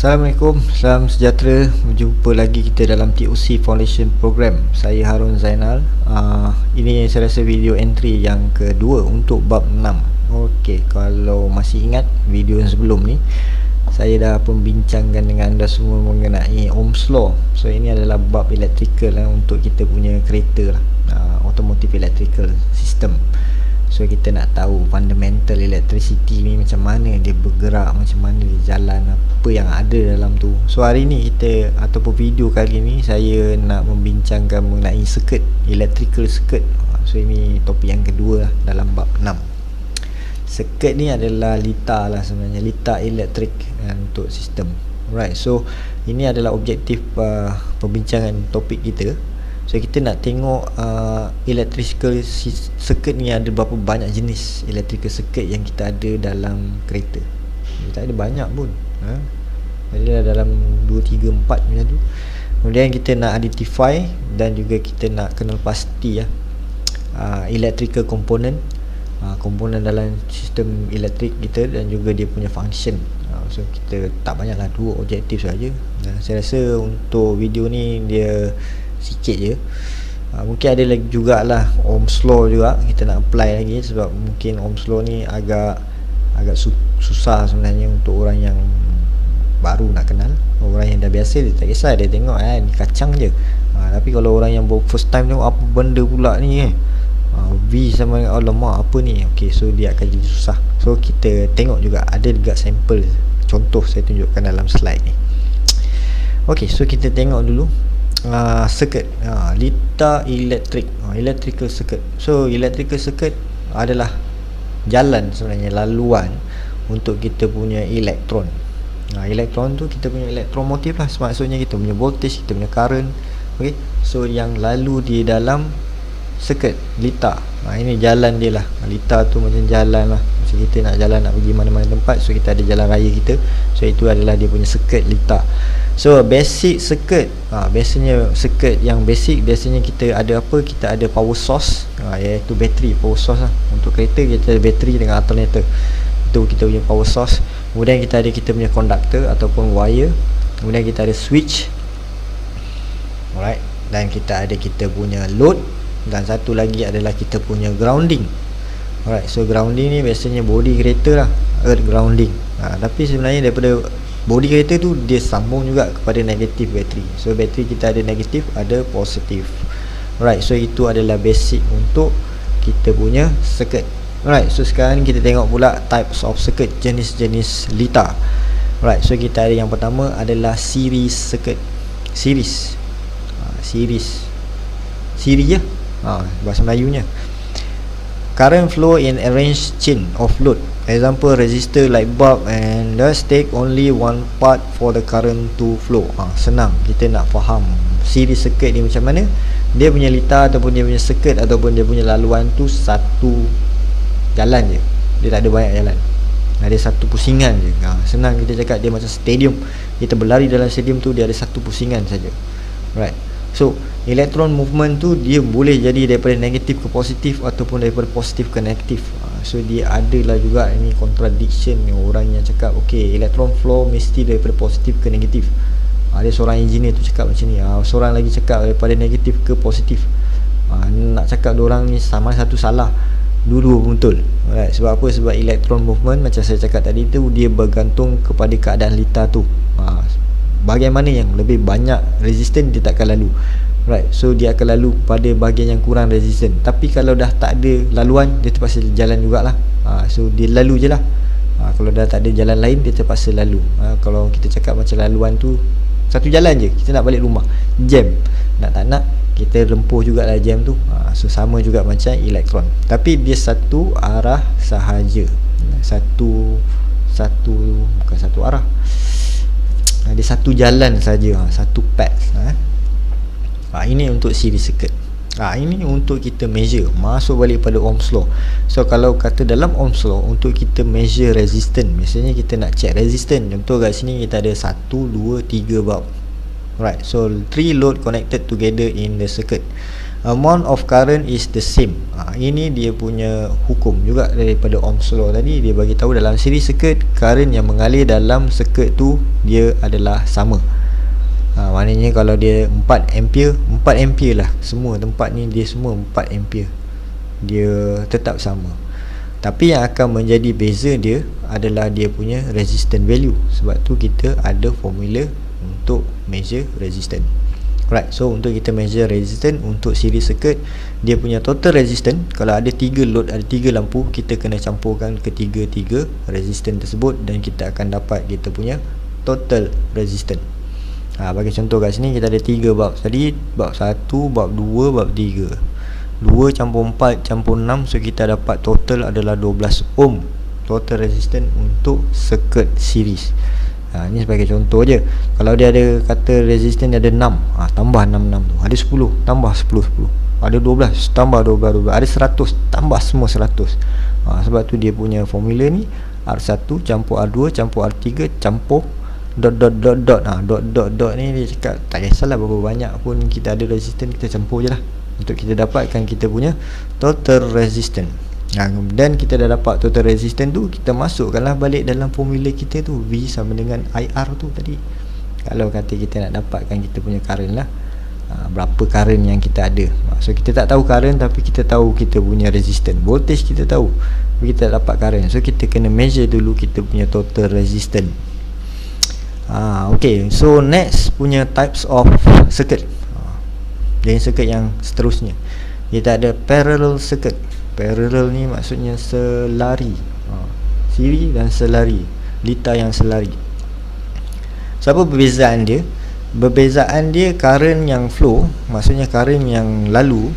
Assalamualaikum, salam sejahtera. Berjumpa lagi kita dalam TOC Foundation Program. Saya Harun Zainal. Ini saya rasa video entry yang kedua untuk bab 6. Okey, kalau masih ingat video yang sebelum ni, saya dah pembincangkan dengan anda semua mengenai Ohm's Law. So ini adalah bab electrical untuk kita punya kereta lah, automotive electrical system. So kita nak tahu fundamental electricity ni macam mana dia bergerak, macam mana dia jalan, apa yang ada dalam tu. So hari ni kita, ataupun video kali ni, saya nak membincangkan mengenai circuit, electrical circuit. So ini topik yang kedua lah dalam bab 6. Circuit ni adalah litar lah sebenarnya, litar elektrik untuk sistem. Alright, so ini adalah objektif perbincangan topik kita. So kita nak tengok electrical circuit ni ada berapa banyak jenis electrical circuit yang kita ada dalam kereta. Kita ada banyak pun, ada dalam 2, 3, 4 macam tu. Kemudian kita nak identify dan juga kita nak kenal pasti electrical component, komponen dalam sistem elektrik kita, dan juga dia punya function. So kita tak banyaklah, 2 objektif saja. Saya rasa untuk video ni dia sikit je. Mungkin ada lagi jugalah Ohm's Law juga kita nak apply lagi, sebab mungkin Ohm's Law ni agak susah sebenarnya untuk orang yang baru nak kenal. Orang yang dah biasa dia tak kisah, dia tengok ni kacang je. Tapi kalau orang yang baru first time tengok apa benda pula ni V sama alamak apa ni, okay, so dia akan jadi susah. So kita tengok juga, ada juga sampel contoh saya tunjukkan dalam slide ni. Okay, so kita tengok dulu circuit, litar elektrik, electrical circuit. So electrical circuit adalah jalan sebenarnya, laluan untuk kita punya elektron. Elektron tu kita punya elektromotif lah, maksudnya kita punya voltage, kita punya current. Okay, so yang lalu di dalam circuit litar, ini jalan dia lah. Litar tu macam jalan lah, macam kita nak jalan nak pergi mana-mana tempat, so kita ada jalan raya kita. So itu adalah dia punya circuit litar. So basic circuit, biasanya circuit yang basic, biasanya kita ada apa? Kita ada power source, iaitu bateri. Power source lah. Untuk kereta kita ada bateri dengan alternator, itu kita punya power source. Kemudian kita ada kita punya conductor ataupun wire. Kemudian kita ada switch, alright, dan kita ada kita punya load, dan satu lagi adalah kita punya grounding. Alright, so grounding ni biasanya body kereta lah, earth grounding. Tapi sebenarnya daripada body kereta tu dia sambung juga kepada negatif bateri. So bateri kita ada negatif, ada positif. Alright, so itu adalah basic untuk kita punya circuit. Alright, so sekarang kita tengok pula types of circuit, jenis-jenis litar. Alright, so kita ada yang pertama adalah series circuit. Series, series je, bahasa Melayunya. Current flow in arranged chain of load. Example, resistor, light bulb, and just take only one part for the current to flow. Senang kita nak faham series circuit ni macam mana. Dia punya litar ataupun dia punya circuit ataupun dia punya laluan tu satu jalan je, dia tak ada banyak jalan, ada satu pusingan je. Senang kita cakap dia macam stadium. Kita berlari dalam stadium tu, dia ada satu pusingan saja. Right, so electron movement tu dia boleh jadi daripada negatif ke positif ataupun daripada positif ke negatif. So dia adalah juga ini contradiction ni, orang yang cakap okay, electron flow mesti daripada positif ke negatif. Ada seorang engineer tu cakap macam ni, seorang lagi cakap daripada negatif ke positif. Nak cakap diorang ni sama satu salah, dua-dua betul. Alright, sebab apa? Sebab electron movement macam saya cakap tadi tu, dia bergantung kepada keadaan litar tu. Bagaimana yang lebih banyak resisten, dia tak akan lalu. Right, so dia akan lalu pada bahagian yang kurang resisten. Tapi kalau dah tak ada laluan, dia terpaksa jalan jugalah. So dia lalu je lah. Kalau dah tak ada jalan lain, dia terpaksa lalu. Kalau kita cakap macam laluan tu satu jalan je, kita nak balik rumah, jam, nak tak nak kita rempuh jugalah jam tu. So sama juga macam elektron, tapi dia satu arah sahaja. Bukan satu arah, dia satu jalan saja, satu path. Ini untuk series circuit. Ini untuk kita measure, masuk balik pada Ohm's Law. So kalau kata dalam Ohm's Law, untuk kita measure resistance, biasanya kita nak check resistance. Contoh kat sini kita ada 1, 2, 3 bulb. Right, so 3 load connected together in the circuit. amount of current is the same. Ini dia punya hukum juga daripada Ohm's law tadi. Dia bagi tahu dalam series circuit, current yang mengalir dalam circuit tu dia adalah sama. Maknanya kalau dia 4 ampere, 4 ampere lah. Semua tempat ni dia semua 4 ampere. Dia tetap sama. Tapi yang akan menjadi beza dia adalah dia punya resistance value. Sebab tu kita ada formula untuk measure resistance. Right, so untuk kita measure resistance untuk series circuit, dia punya total resistance, kalau ada 3 load, ada 3 lampu, kita kena campurkan ketiga-tiga resistance tersebut dan kita akan dapat kita punya total resistance. Bagi contoh kat sini kita ada 3 bulb tadi, bulb 1, bulb 2, bulb 3. 2 campur 4 campur 6, so kita dapat total adalah 12 ohm total resistance untuk circuit series. Ini sebagai contoh je. Kalau dia ada kata resistance dia ada 6, tambah 6 tu. Ada 10, tambah 10 10. Ada 12, tambah 12 12. Ada 100, tambah semua 100. Sebab tu dia punya formula ni R1 campur R2 campur R3 campur dot dot dot dot. Dot ni dia cakap tak kisahlah berapa banyak pun kita ada resistance, kita campur je lah untuk kita dapatkan kita punya total resistance. Dan kita dah dapat total resistance tu, kita masukkanlah balik dalam formula kita tu, V sama dengan IR tu tadi. Kalau kata kita nak dapatkan kita punya current lah, berapa current yang kita ada. So kita tak tahu current, tapi kita tahu kita punya resistance. Voltage kita tahu, tapi kita tak dapat current. So kita kena measure dulu kita punya total resistance. Okay, so next punya types of circuit. Jadi circuit yang seterusnya, kita ada parallel circuit. Parallel ni maksudnya selari, siri dan selari, lita yang selari. So apa perbezaan dia? Perbezaan dia current yang flow, maksudnya current yang lalu,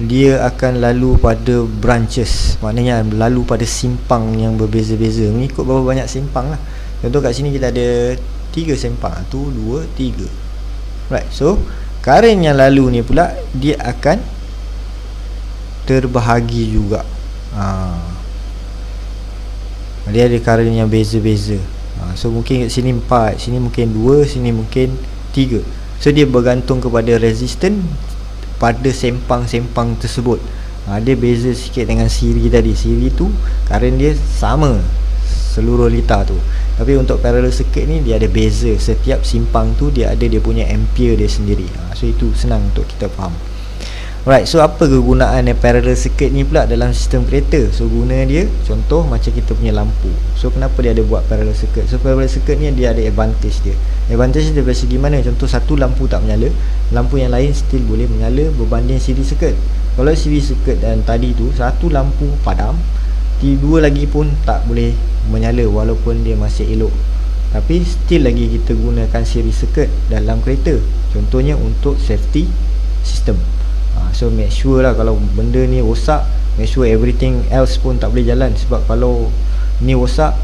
dia akan lalu pada branches, maknanya lalu pada simpang yang berbeza-beza, mengikut berapa banyak simpang lah. Contoh kat sini kita ada 3 simpang, 1, 2, 3. Right, so current yang lalu ni pula dia akan terbahagi juga. Dia ada current yang beza-beza. So mungkin kat sini 4, sini mungkin 2, sini mungkin 3. So dia bergantung kepada resistance pada sempang-sempang tersebut. Dia beza sikit dengan siri tadi. Siri tu current dia sama seluruh lita tu, tapi untuk parallel circuit ni dia ada beza. Setiap simpang tu dia ada dia punya ampere dia sendiri. So itu senang untuk kita faham. Right, so apa kegunaan parallel circuit ni pula dalam sistem kereta? So guna dia, contoh macam kita punya lampu. So kenapa dia ada buat parallel circuit? So parallel circuit ni dia ada advantage dia. Advantage dia dari segi mana? Contoh satu lampu tak menyala, lampu yang lain still boleh menyala berbanding series circuit. Kalau series circuit dan tadi tu satu lampu padam, dua lagi pun tak boleh menyala walaupun dia masih elok. Tapi still lagi kita gunakan series circuit dalam kereta. Contohnya untuk safety system. So make sure lah kalau benda ni rosak, make sure everything else pun tak boleh jalan. Sebab kalau ni rosak,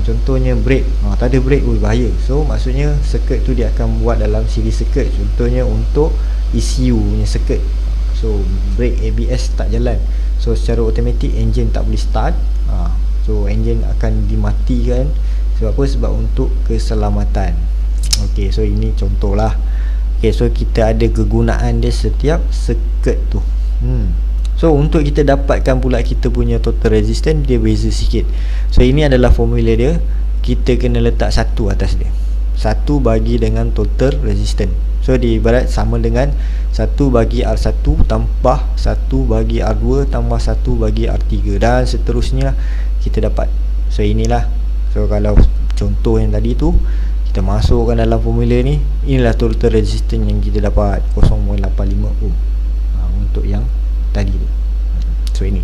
contohnya brake, tak ada brake, bahaya. So maksudnya circuit tu dia akan buat dalam series circuit. Contohnya untuk ECU punya circuit. So brake ABS tak jalan, so secara automatic engine tak boleh start. So engine akan dimatikan. Sebab apa? Sebab untuk keselamatan. Okay, so ini contoh lah. Okay, so kita ada kegunaan dia setiap circuit tu. So untuk kita dapatkan pula kita punya total resistance, dia beza sikit. So ini adalah formula dia. Kita kena letak 1 atas dia. 1 bagi dengan total resistance. So diibarat sama dengan 1 bagi R1 tambah 1 bagi R2 tambah 1 bagi R3, dan seterusnya kita dapat. So inilah. So kalau contoh yang tadi tu kita masukkan dalam formula ni, inilah total resistance yang kita dapat, 0.85 ohm untuk yang tadi tu. So ini.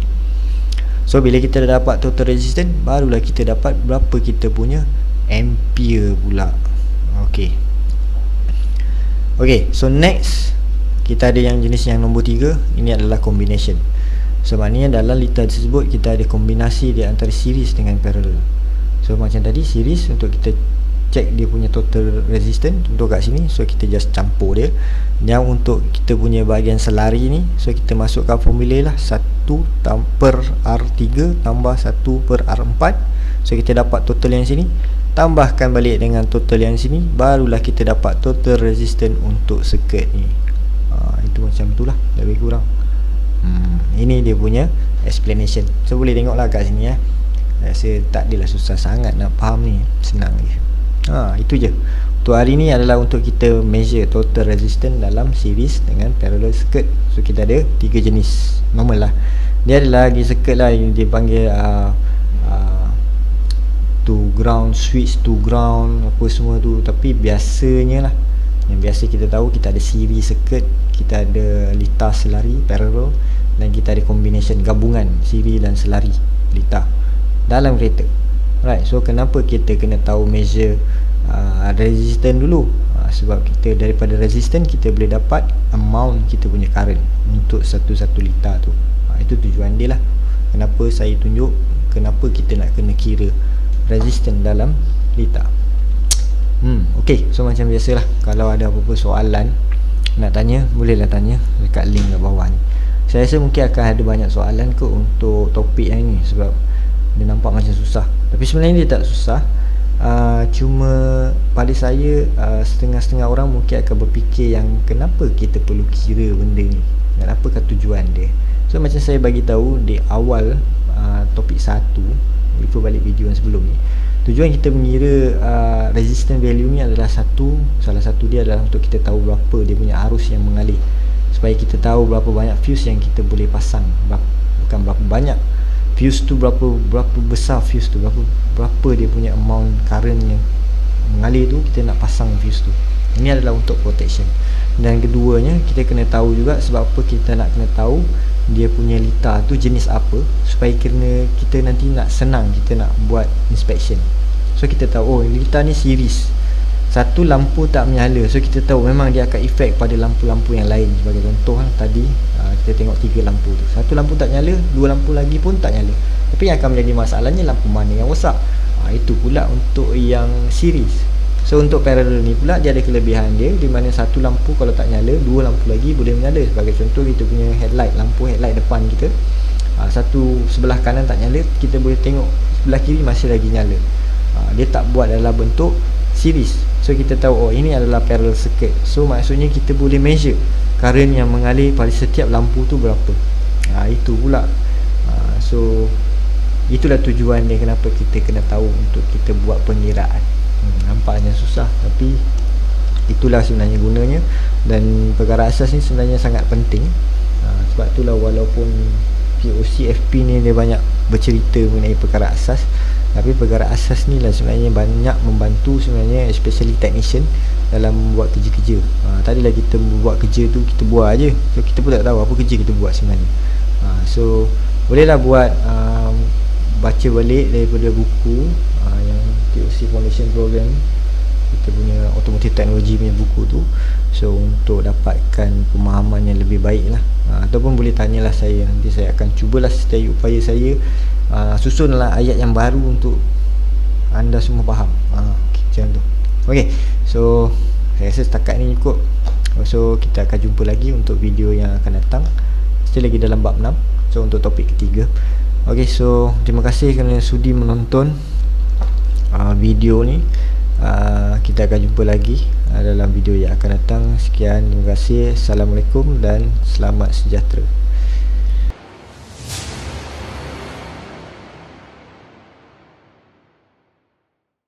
So bila kita dah dapat total resistance, barulah kita dapat berapa kita punya ampere pula. Okay. Okay, so next kita ada yang jenis yang nombor 3. Ini adalah combination. So maknanya dalam lita tersebut kita ada kombinasi di antara series dengan parallel. So macam tadi series, untuk kita check dia punya total resistance, untuk kat sini, so kita just campur dia. Yang untuk kita punya bahagian selari ni, so kita masukkan formula lah, 1 per R3 tambah 1 per R4. So kita dapat total yang sini, tambahkan balik dengan total yang sini, barulah kita dapat total resistance untuk circuit ni. Itu tu macam tu lah, lebih kurang. Ini dia punya explanation. So boleh tengok lah kat sini rasa tak adalah susah sangat nak faham ni, senang je. Itu je untuk hari ni, adalah untuk kita measure total resistance dalam series dengan parallel circuit. So kita ada 3 jenis normal lah. Dia adalah di circuit lah yang dipanggil to ground, switch to ground, apa semua tu. Tapi biasanya lah, yang biasa kita tahu, kita ada series circuit, kita ada litar selari parallel, dan kita ada combination gabungan series dan selari litar dalam kereta. Right, so kenapa kita kena tahu measure resistance dulu? Sebab kita daripada resistance kita boleh dapat amount kita punya current untuk satu-satu litar tu. Itu tujuan dia lah, kenapa saya tunjuk kenapa kita nak kena kira resistance dalam litar. Ok, so macam biasalah, kalau ada apa-apa soalan nak tanya, bolehlah tanya dekat link kat bawah ni. Saya rasa mungkin akan ada banyak soalan kot untuk topik yang ni, sebab dia nampak macam susah, tapi sebenarnya dia tak susah. Cuma pada saya, setengah-setengah orang mungkin akan berfikir yang kenapa kita perlu kira benda ni, dan apakah tujuan dia. So macam saya bagi tahu di awal topik 1, refer balik video yang sebelum ni, tujuan kita mengira resistance value ni adalah salah satu dia adalah untuk kita tahu berapa dia punya arus yang mengalir, supaya kita tahu berapa banyak fuse yang kita boleh pasang. Bukan berapa banyak fuse tu, berapa besar fuse tu, berapa dia punya amount current yang mengalir tu, kita nak pasang fuse tu. Ini adalah untuk protection. Dan keduanya, kita kena tahu juga sebab apa kita nak kena tahu dia punya litar tu jenis apa, supaya kita nanti nak senang kita nak buat inspection. So kita tahu, litar ni series, satu lampu tak menyala, so kita tahu memang dia akan efek pada lampu-lampu yang lain. Sebagai contoh tadi kita tengok 3 lampu tu, satu lampu tak nyala, 2 lampu lagi pun tak nyala. Tapi yang akan menjadi masalahnya lampu mana yang rosak. Itu pula untuk yang series. So untuk parallel ni pula dia ada kelebihan dia, di mana satu lampu kalau tak nyala, 2 lampu lagi boleh menyala. Sebagai contoh, kita punya headlight, lampu headlight depan kita, satu sebelah kanan tak nyala, kita boleh tengok sebelah kiri masih lagi nyala. Dia tak buat dalam bentuk series. So kita tahu, ini adalah parallel circuit. So maksudnya kita boleh measure current yang mengalir pada setiap lampu tu berapa. Itu pula. So itulah tujuan dia, kenapa kita kena tahu untuk kita buat pengiraan. Nampaknya susah, tapi itulah sebenarnya gunanya. Dan perkara asas ni sebenarnya sangat penting. Sebab itulah walaupun POC FP ni dia banyak bercerita mengenai perkara asas, tapi perkara asas ni lah sebenarnya banyak membantu sebenarnya, especially technician dalam membuat kerja-kerja. Tadilah kita buat kerja tu kita buat aje, so kita pun tak tahu apa kerja kita buat sebenarnya. So bolehlah buat baca balik daripada buku yang TOC Foundation Program, kita punya Automotive Technology punya buku tu. So untuk dapatkan pemahaman yang lebih baik lah, ataupun boleh tanyalah saya, nanti saya akan cubalah sedaya upaya saya susunlah ayat yang baru untuk anda semua faham. Macam tu. Ok, so saya rasa setakat ni cukup. So kita akan jumpa lagi untuk video yang akan datang, still lagi dalam bab 6. So untuk topik ketiga. Ok, so terima kasih kerana sudi menonton video ni. Kita akan jumpa lagi dalam video yang akan datang. Sekian, terima kasih. Assalamualaikum dan selamat sejahtera.